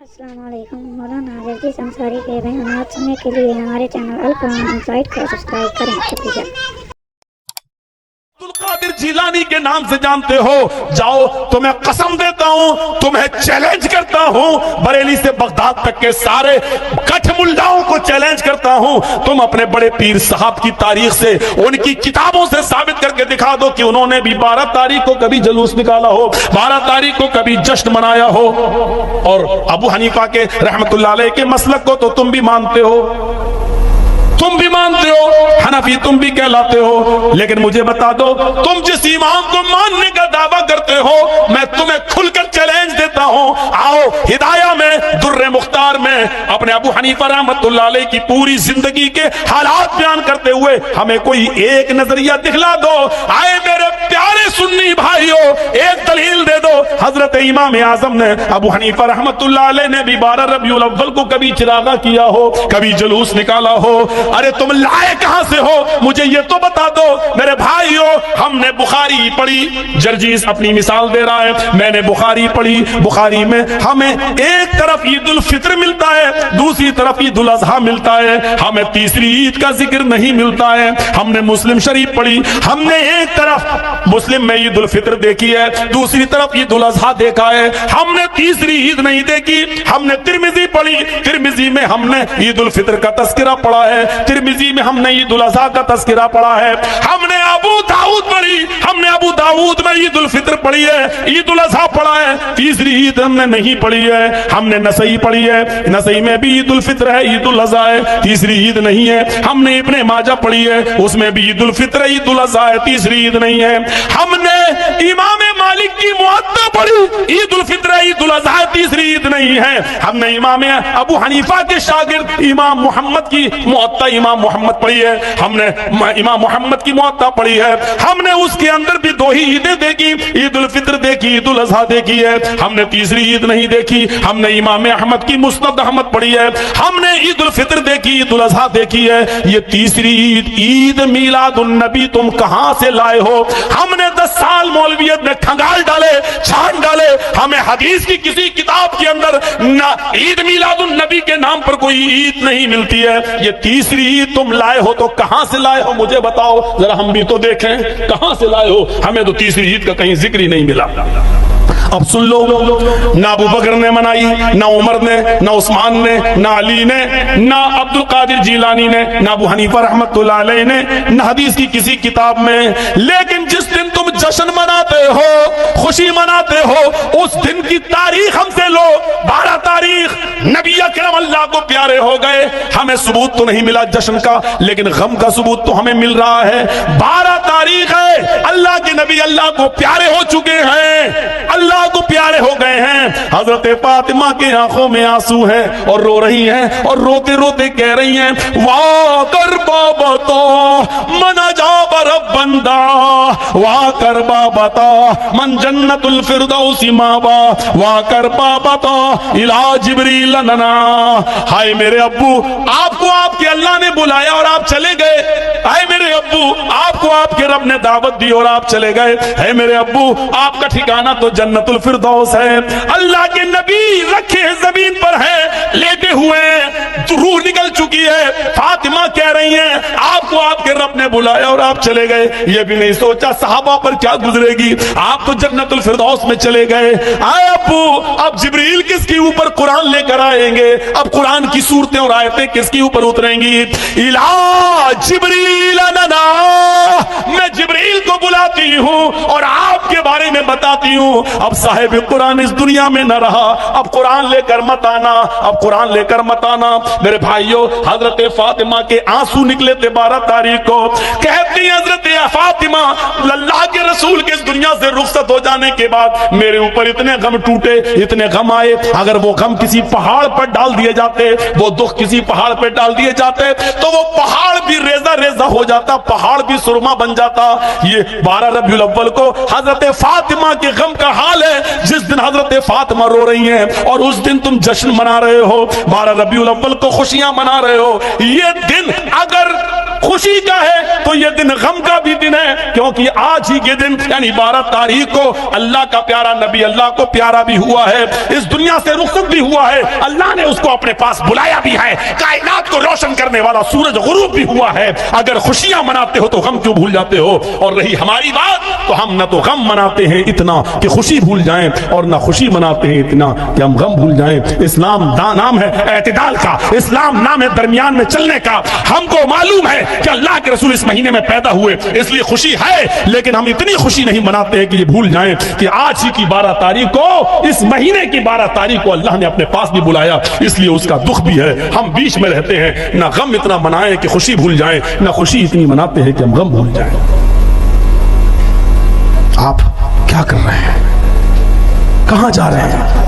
السلام علیکم، مولانا جگدیش انصاری کے بیانات سننے کے لیے ہمارے چینل القرآن انسائٹ کو سبسکرائب کریں۔ شکریہ۔ عبدالقادر جیلانی کے نام سے جانتے ہو، جاؤ تمہیں قسم دیتا ہوں، تمہیں چیلنج کرتا ہوں، بریلی سے بغداد تک کے سارے کٹھ ملاؤں کو چیلنج کرتا ہوں، تم اپنے بڑے پیر صاحب کی تاریخ سے، ان کی کتابوں سے ثابت کر کے دکھا دو کہ انہوں نے بھی 12 تاریخ کو کبھی جلوس نکالا ہو، 12 تاریخ کو کبھی جشن منایا ہو۔ اور ابو حنیفہ کے رحمت اللہ علیہ کے مسلک کو تو تم بھی مانتے ہو، تم بھی مانتے ہو، حنفی تم بھی کہلاتے ہو، لیکن مجھے بتا دو تم جس امام کو ماننے کا دعویٰ کرتے ہو، میں تمہیں کھل کر چیلنج دیتا ہوں، آؤ ہدایہ میں در مختار میں اپنے ابو حنیفہ رحمت اللہ علیہ کی پوری زندگی کے حالات بیان کرتے ہوئے ہمیں کوئی ایک نظریہ دکھلا دو۔ آئے میرے پیارے سنی بھائیو، ایک دلیل دے دو۔ حضرت امام اعظم نے، ابو حنیفہ رحمت اللہ علیہ نے بھی 12 ربیع الاول کو کبھی چراغا کیا ہو، کبھی جلوس نکالا ہو؟ ارے تم لائے کہاں سے ہو؟ مجھے یہ تو بتا دو میرے بھائیو۔ ہم نے بخاری پڑھی، جرجیس اپنی مثال دے رہا ہے، میں نے بخاری پڑھی، بخاری میں ہمیں ایک طرف عید الفطر ملتا ہے، دوسری طرف عید الاضحیٰ ملتا ہے، ہمیں تیسری عید کا ذکر نہیں ملتا ہے۔ ہم نے مسلم شریف پڑھی، ہم نے ایک طرف مسلم میں عید الفطر دیکھی ہے، دوسری طرف عید الاضحیٰ دیکھا ہے، ہم نے تیسری عید نہیں دیکھی۔ ہم نے ترمذی پڑھی، ترمذی میں ہم نے عید الفطر کا تذکرہ پڑھا ہے، ترمذی میں ہم نے عید الاضحیٰ کا تذکرہ پڑھا ہے۔ ہم نے ابو داؤد پڑھی، ہم نے ابو داؤد میں عید الفطر پڑھی ہے، عید الاضحیٰ پڑھا ہے، تیسری عید ہم نے نہیں پڑھی ہے۔ ہم نے نسائی پڑھی ہے، نسائی میں بھی عید الفطر ہے، عید الاضحیٰ ہے، تیسری عید نہیں ہے۔ ہم نے ابن ماجہ پڑھی ہے، اس میں بھی عید الفطر ہے، عید الاضحیٰ ہے، تیسری عید نہیں ہے۔ ہم نے امام مالک کی موطا پڑھی، عید الفطر ہے، عید الاضحیٰ ہے، تیسری عید نہیں ہے۔ ہم نے امام ابو حنیفہ کے شاگرد امام محمد کی موطا امام محمد پڑھی ہے، ہم نے امام محمد کی موطا پڑھی ہے، ہم نے اس کے اندر بھی 2 ہی عیدیں دیکھی، عید الفطر دیکھی، عید الاضحیٰ دیکھی ہے، ہم نے تیسری عید نہیں دیکھی۔ ہم نے امام احمد کی مسند احمد پڑھی ہے، ہم نے عید الفطر دیکھی، عید الاضحیٰ دیکھی ہے۔ یہ تیسری عید، عید میلاد النبی تم کہاں سے لائے ہو؟ ہم نے 10 سال مولویت میں کھنگال ڈالے، چھان ڈالے، ہمیں حدیث کی کسی کتاب کے اندر نہ عید میلاد النبی کے نام پر کوئی عید نہیں ملتی ہے۔ یہ تیسری عید تم لائے ہو تو کہاں سے لائے ہو؟ مجھے بتاؤ ذرا، ہم بھی تو دیکھیں کہاں سے لائے ہو۔ ہمیں تو تیسری عید کا کہیں ذکر ہی نہیں ملا۔ اب سن لو، نہ ابو بکر نے منائی، نہ عمر نے، نہ عثمان نے، نہ علی نے، نہ عبدالقادر جیلانی نے، نہ ابو حنیفہ رحمت اللہ علیہ نے، نہ حدیث کی کسی کتاب میں۔ لیکن جس دن تم جشن مناتے ہو، خوشی مناتے ہو، اس دن کی تاریخ ہم سے لو۔ 12 تاریخ نبی اکرم اللہ کو پیارے ہو گئے، ہمیں ثبوت تو نہیں ملا جشن کا، لیکن غم کا ثبوت تو ہمیں مل رہا ہے۔ 12 تاریخ ہے، اللہ کے نبی اللہ کو پیارے ہو چکے ہیں، اللہ کو پیارے ہو گئے ہیں۔ حضرت فاطمہ کے آنکھوں میں آنسو ہیں اور رو رہی ہیں، اور روتے روتے کہہ رہی ہیں، وا کر بابا تو منا جا برب بندہ، وا کر بابا تو من جنت الفردوس مابا، وا کر بابا تو الہ جبریل ننا۔ ہائے میرے ابو، آپ کو آپ کے اللہ نے بلایا اور آپ چلے گئے۔ اے میرے ابو، آپ کو آپ کے رب نے دعوت دی اور آپ چلے گئے۔ اے میرے ابو، آپ کا ٹھکانہ تو جنت الفردوس ہے۔ اللہ کے نبی رکھے زمین پر ہے، لیٹے ہوئے ہیں، روح نکل چکی ہے۔ فاطمہ کہہ رہی ہیں، آپ کو آپ کے رب نے بلایا اور آپ چلے گئے۔ یہ بھی نہیں سوچا صحابہ پر کیا گزرے گی، آپ تو جنت الفردوس میں چلے گئے۔ اے ابو، اب جبریل کس کے اوپر قرآن لے کر آئیں گے؟ اب قرآن کی صورتیں اور آیتیں کس کے اوپر اتریں گی؟ الہ جبریل ننا، میں جبریل کو بلاتی ہوں اور آپ کے بارے میں بتاتی ہوں۔ اب صاحب قرآن اس دنیا میں نہ رہا، اب قرآن لے کر مت آنا، اب قرآن لے کر مت آنا۔ میرے بھائیو، حضرت فاطمہ کے آنسو نکلے تھے 12 تاریخ کو۔ کہتی ہیں حضرت فاطمہ، اللہ کے رسول کے اس دنیا سے رخصت ہو جانے کے بعد میرے اوپر اتنے غم ٹوٹے، اتنے غم آئے، اگر وہ غم کسی پہاڑ پر ڈال دیے جاتے، وہ دکھ کسی پہاڑ پر ڈال دیے جاتے تو وہ پہاڑ بھی ریزہ ریزہ ہو جاتا، پہاڑ بھی سرما بن جاتا۔ یہ 12 ربیع الاول کو حضرت فاطمہ کے غم کا حال ہے، جس دن حضرت فاطمہ رو رہی ہیں اور اس دن تم جشن منا رہے ہو، 12 ربیع الاول کو خوشیاں منا رہے ہو۔ یہ دن اگر خوشی کا ہے تو یہ دن غم کا بھی دن ہے، کیونکہ آج ہی کے دن یعنی 12 تاریخ کو اللہ کا پیارا نبی اللہ کو پیارا بھی ہوا ہے، اس دنیا سے رخصت بھی ہوا ہے، اللہ نے اس کو اپنے پاس بلایا بھی ہے، کائنات کو روشن کرنے والا سورج غروب بھی ہوا ہے۔ اگر خوشیاں مناتے ہو تو غم کیوں بھول جاتے ہو؟ اور رہی ہماری بات تو ہم نہ تو غم مناتے ہیں اتنا کہ خوشی بھول جائیں، اور نہ خوشی مناتے ہیں اتنا کہ ہم غم بھول جائیں۔ اسلام نام ہے اعتدال کا، اسلام نام ہے درمیان میں چلنے کا۔ ہم کو معلوم ہے کہ اللہ کے رسول اس مہینے میں پیدا ہوئے، اس لیے خوشی ہے، لیکن ہم اتنی خوشی نہیں مناتے ہیں کہ یہ بھول جائیں کہ آج ہی کی 12 تاریخ کو، اس مہینے کی 12 تاریخ کو اللہ نے اپنے پاس بھی بلایا، اس لیے اس کا دکھ بھی ہے۔ ہم بیچ میں رہتے ہیں، نہ غم اتنا منائیں کہ خوشی بھول جائیں، نہ خوشی اتنی مناتے ہیں کہ ہم غم بھول جائیں۔ آپ کیا کر رہے ہیں؟ کہاں جا رہے ہیں؟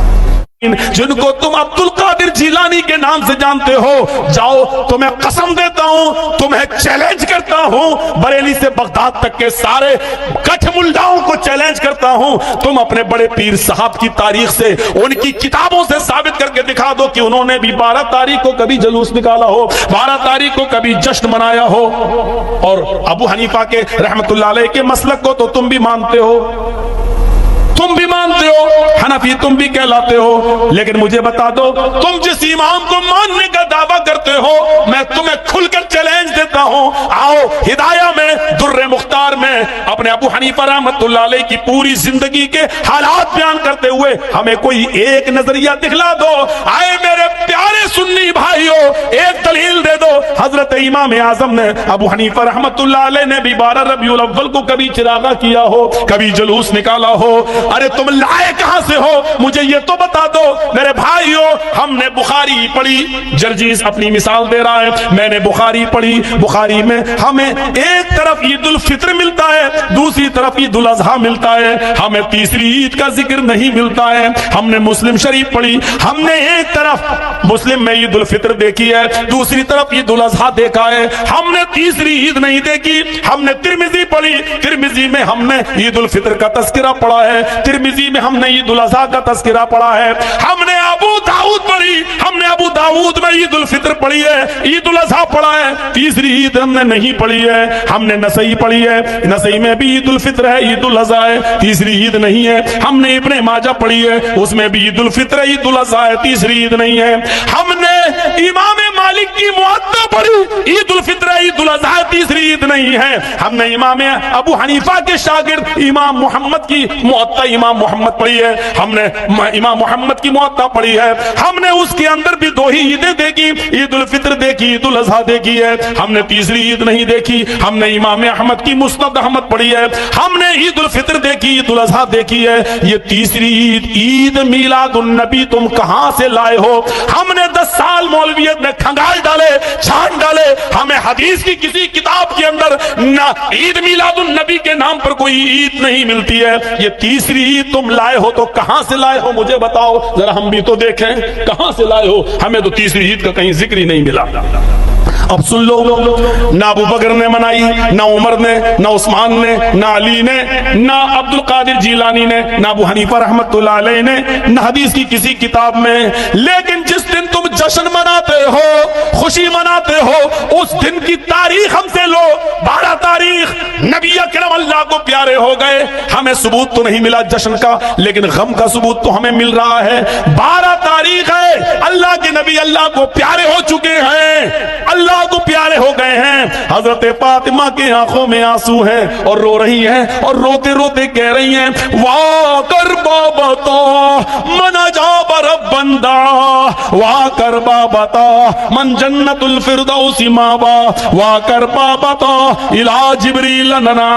جن کو تم عبد القادر جیلانی کے نام سے جانتے ہو، جاؤ تمہیں قسم دیتا ہوں، تمہیں چیلنج کرتا ہوں، بریلی سے بغداد تک کے سارے کٹھ ملڈاؤں کو چیلنج کرتا ہوں، تم اپنے بڑے پیر صاحب کی تاریخ سے، ان کی کتابوں سے ثابت کر کے دکھا دو کہ انہوں نے بھی 12 تاریخ کو کبھی جلوس نکالا ہو، 12 تاریخ کو کبھی جشن منایا ہو۔ اور ابو حنیفہ کے رحمت اللہ علیہ کے مسلک کو تو تم بھی مانتے ہو، تم بھی مانتے ہو، حنفی تم بھی کہلاتے ہو، لیکن مجھے بتا دو تم جس امام کو ماننے کا دعویٰ کرتے ہو، میں تمہیں کھل کر چیلنج دیتا ہوں، آؤ ہدایہ میں در مختار میں اپنے ابو حنیفہ رحمت اللہ علیہ کی پوری زندگی کے حالات بیان کرتے ہوئے ہمیں کوئی ایک نظریہ دکھلا دو۔ آئے میرے پیارے سنی بھائیو، ایک دلیل دے دو۔ حضرت امام اعظم نے ابو حنیفہ رحمت اللہ علیہ نے بھی 12 ربیع الاول کو کبھی چراغاں کیا ہو، کبھی جلوس نکالا ہو؟ ارے تم لائے کہاں سے ہو؟ مجھے یہ تو بتا دو میرے بھائیو۔ ہم نے بخاری پڑھی، جرجیز اپنی مثال دے رہا ہے، میں نے بخاری پڑھی، بخاری میں ہمیں ایک طرف عید الفطر ملتا ہے، دوسری طرف عید الاضحیٰ ملتا ہے، ہمیں تیسری عید کا ذکر نہیں ملتا ہے۔ ہم نے مسلم شریف پڑھی، ہم نے ایک طرف مسلم میں عید الفطر دیکھی ہے، دوسری طرف عید الاضحیٰ دیکھا ہے، ہم نے تیسری عید نہیں دیکھی۔ ہم نے ترمذی پڑھی، ترمذی میں ہم نے عید الفطر کا تذکرہ پڑھا ہے، ترمذی میں ہم نے عید الاضحیٰ کا تذکرہ پڑھا ہے۔ ہم نے ابو داؤد پڑھی، ہم نے ابو داؤد میں عید الفطر پڑھی ہے، عید الاضحیٰ پڑھا ہے، تیسری عید ہم نے نہیں پڑھی ہے۔ ہم نے نسائی پڑھی ہے، نسائی میں بھی عید الفطر ہے، عید الاضحیٰ ہے، تیسری عید نہیں ہے۔ ہم نے ابن ماجہ پڑھی ہے، اس میں بھی عید الفطر ہے، عید الاضحیٰ ہے، تیسری عید نہیں ہے۔ ہم نے امام مالک کی موطا پڑھی، عید الفطر ہے، عید الاضحیٰ ہے، تیسری عید نہیں ہے۔ ہم نے امام ابو حنیفہ کے شاگرد امام محمد کی موطا امام محمد پڑھی ہے، ہم نے امام محمد کی موطا پڑھی ہے، ہم نے اس کے اندر بھی 2 ہی عیدیں دیکھی، عید الفطر دیکھی، عید الاضحیٰ دیکھی ہے، ہم نے تیسری عید نہیں دیکھی۔ ہم نے امام احمد کی مسند احمد پڑھی ہے، ہم نے عید الفطر دیکھی، عید الاضحیٰ دیکھی ہے۔ یہ تیسری عید، عید میلاد النبی تم کہاں سے لائے ہو؟ ہم نے 10 سال مولویت میں کھنگال ڈالے، چھان ڈالے، ہمیں حدیث کی کسی کتاب کے اندر نہ عید میلاد النبی کے نام پر کوئی عید نہیں ملتی ہے۔ یہ تیسری عید تم لائے ہو تو کہاں سے لائے ہو؟ مجھے بتاؤ ذرا، ہم بھی تو دیکھیں کہاں سے لائے ہو۔ ہمیں تو تیسری عید کا کہیں ذکر ہی نہیں ملا۔ اب سن لو، نہ ابو بکر نے منائی، نہ عمر نے، نہ عثمان نے، نہ علی نے، نہ عبد القادر جیلانی نے، نہ ابو حنیفہ رحمت اللہ علیہ نے، نہ حدیث کی کسی کتاب میں۔ لیکن جس دن تم جشن مناتے ہو، خوشی مناتے ہو، اس دن کی تاریخ ہم سے لو۔ 12 تاریخ نبی اکرم اللہ کو پیارے ہو گئے، ہمیں ثبوت تو نہیں ملا جشن کا، لیکن غم کا ثبوت تو ہمیں مل رہا ہے۔ 12 تاریخ ہے، اللہ کے نبی اللہ کو پیارے ہو چکے ہیں، اللہ کو پیارے ہو گئے ہیں۔ حضرت فاطمہ کے آنکھوں میں آنسو ہیں اور رو رہی ہیں، اور روتے روتے کہہ رہی ہیں، وا کر بابتا من جاب ربندا، وا کر بابتا من جنت الفردوس مابا، وا کر بابتا الہ جبریل لنا۔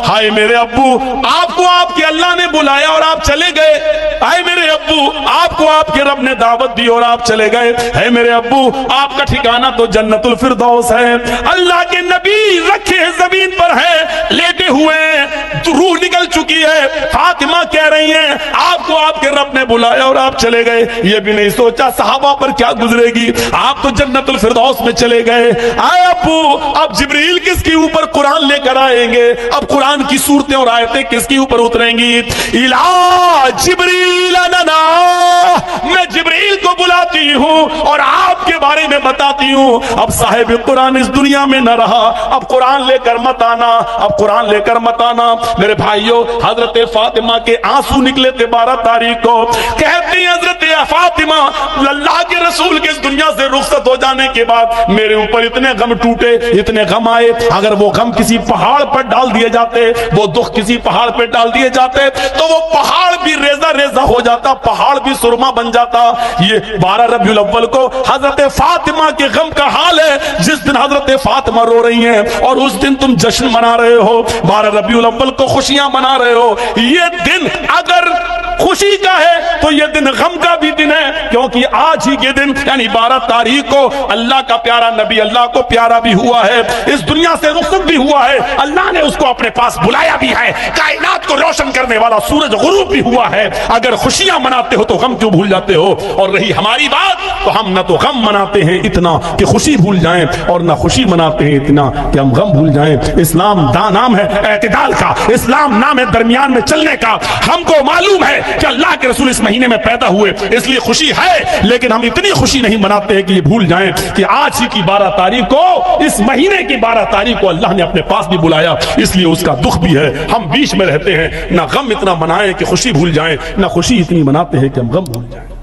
ہائے میرے ابو، آپ کو آپ کے اللہ نے بلایا اور آپ چلے گئے۔ ہائے میرے ابو، آپ کو آپ کے رب نے دعوت دی اور آپ چلے گئے۔ ہے میرے ابو، آپ کا ٹھکانہ تو جنت الفردوس ہے۔ اللہ کے نبی رکھے زمین پر ہے، لیٹے ہوئے ہیں، روح نکل چکی ہے۔ فاطمہ کہہ رہی ہیں، آپ کو آپ کے رب نے بلایا اور آپ چلے گئے۔ یہ بھی نہیں سوچا صحابہ پر کیا گزرے گی، آپ تو جنت الفردوس میں چلے گئے۔ آئے ابو، اب جبریل کس کے اوپر قرآن لے کر آئیں گے؟ اب قرآن کی صورتیں اور آیتیں کس کے اوپر اتریں گی؟ الہ جبریل لنا، میں جبریل کو بلاتی ہوں اور آپ کے بارے میں بتاتی ہوں۔ اب صاحب قرآن اس دنیا میں نہ نہ رہا، اب قرآن لے کر مت آنا، اب قرآن لے کر مت آنا۔ میرے بھائیوں، حضرت فاطمہ کے آنسو نکلے تھے 12 تاریخ کو، کہتی ہیں حضرت فاطمہ اللہ کے رسول کے اس دنیا سے رخصت ہو جانے کے بعد میرے اوپر اتنے غم ٹوٹے، اتنے غم آئے، اگر وہ غم کسی پہاڑ پر ڈال دیے جاتے، وہ دکھ کسی پہاڑ پر ڈال دیے جاتے تو وہ پہاڑ بھی ریزہ ریزہ ہو جاتا، پہاڑ بھی سرما بن جاتا۔ یہ 12 ربیع الاول کو حضرت فاطمہ کے غم کا حال ہے، جس دن حضرت فاطمہ رو رہی ہیں اور اس دن تم جشن منا رہے ہو، 12 ربیع الاول کو خوشیاں منا رہے ہو۔ یہ دن اگر خوشی کا ہے تو یہ دن غم کا بھی دن ہے، کیونکہ آج ہی کے دن یعنی 12 تاریخ کو اللہ کا پیارا نبی اللہ کو پیارا بھی ہوا ہے، اس دنیا سے رخصت بھی ہوا ہے، اللہ نے اس کو اپنے پاس بلایا بھی ہے، کائنات کو روشن کرنے والا سورج غروب بھی ہوا ہے۔ اگر خوشیاں مناتے ہو تو غم کیوں بھول جاتے ہو؟ اور رہی ہماری بات تو ہم نہ تو غم مناتے ہیں اتنا کہ خوشی بھول جائیں، اور نہ خوشی مناتے ہیں اتنا کہ ہم غم بھول جائیں۔ اسلام نام ہے اعتدال کا، اسلام نام ہے درمیان میں چلنے کا۔ ہم کو معلوم ہے کہ اللہ کے رسول اس مہینے میں پیدا ہوئے، اس لیے خوشی ہے، لیکن ہم اتنی خوشی نہیں مناتے ہیں کہ یہ بھول جائیں کہ آج ہی کی 12 تاریخ کو، اس مہینے کی 12 تاریخ کو اللہ نے اپنے پاس بھی بلایا، اس لیے اس کا دکھ بھی ہے۔ ہم بیچ میں رہتے ہیں، نہ غم اتنا منائیں کہ خوشی بھول جائیں، نہ خوشی اتنی مناتے ہیں کہ ہم غم بھول جائیں۔